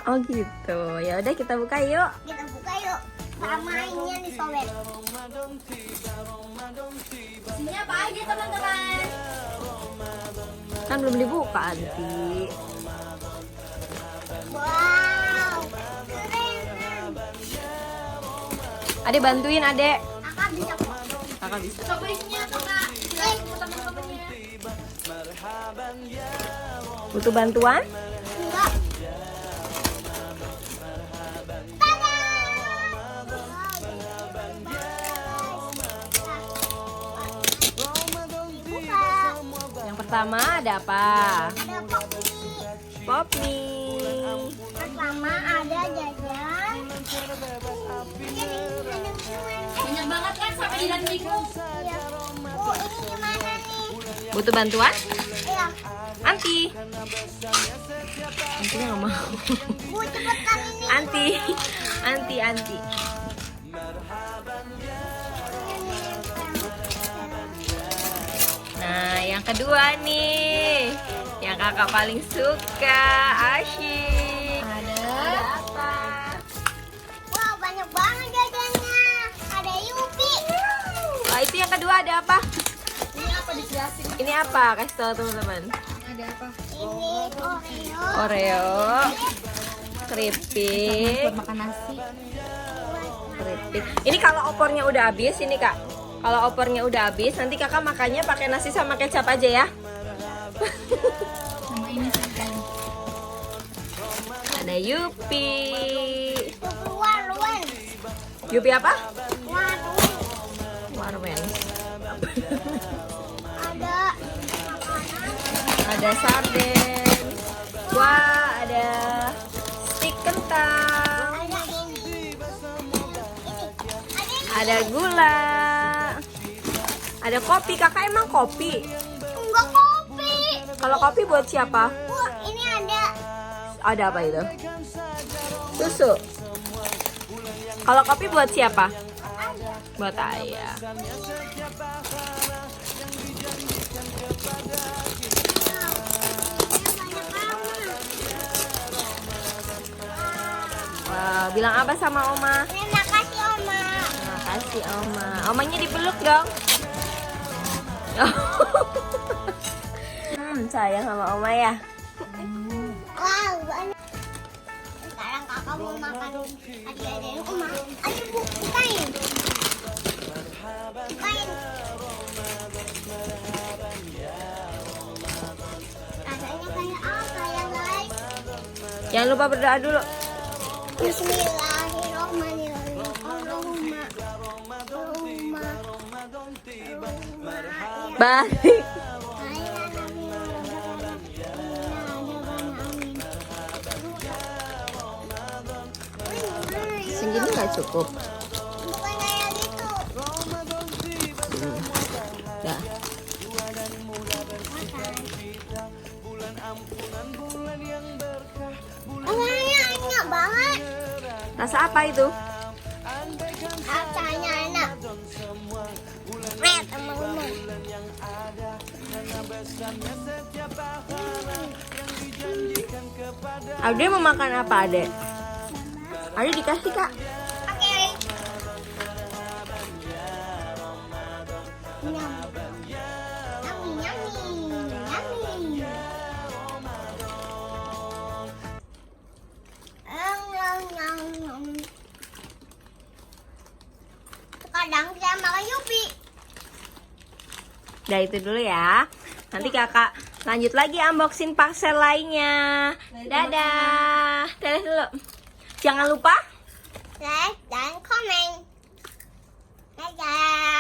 Oh gitu. Ya udah kita buka yuk. Kita buka yuk. Mainnya disobek. Isinya apa aja teman-teman? Kan belum dibuka Anti. Wow. Keren. Adek bantuin adek. Kakak bisa kok. Kakak bisa. Coba isinya kakak. Jelasin ke teman-temannya. Butuh bantuan? Enggak. Yang pertama ada apa? Ada kopi. Pop mie. Pertama ada jajan. Banyak banget kan sampai di dalam minggu. Iya. Oh, ini gimana nih? Butuh bantuan? Iya. Anti. Antinya nggak mau. Bu, cepetan ini. Anti. Nah, yang kedua nih, yang kakak paling suka, asyik. Ada apa? Wow, banyak banget jajannya. Ada Yupi. Wah, itu yang kedua ada apa? Ini apa dijelasin? Ini apa? Kasih tahu teman-teman. Ada apa? Ini Oreo. Oreo, keripik, Makan nasi. keripik. Ini kalau opornya udah habis, ini kak. Kalau opornya udah habis, nanti kakak makannya pakai nasi sama kecap aja ya. Sama ini kan. Ada Yupi. Warwen. Yupi apa? Warwen. Warmen. Ada makanan. Ada sarden. Wah, ada stik kentang. Ada ini. Ada gula. Ada kopi. Kakak emang kopi? Enggak kopi. Kalau kopi buat siapa? Wah, ini ada. Ada apa itu? Susu. Kalau kopi buat siapa? Buat ayah. Wah, bilang apa sama Oma? Terima kasih, Oma. Makasih Oma. Omanya dipeluk dong. Sayang sama Oma ya. Wow, banyak. Sekarang kakak mau makan hadiah dari Oma. Ayo Bu, bukain. Bukain. Rasanya kayak apa ya guys? Jangan lupa berdoa dulu. Bismillahirrahmanirrahim. Allahumma. Balik. Segini nggak cukup. Bukan kayak gitu. Dah. Rasanya enak banget. Rasa apa itu? Rasanya enak. Red sama lemon. Ade mau makan apa Ade? Ade dikasih kak. Oke. Nyam. Yummy, yummy. Nyam. Kadang saya makan Yupi. Udah itu dulu ya. Nanti kakak lanjut lagi unboxing parcel lainnya. Dadah. Dadah dulu. Jangan lupa Like dan komen. Dadah.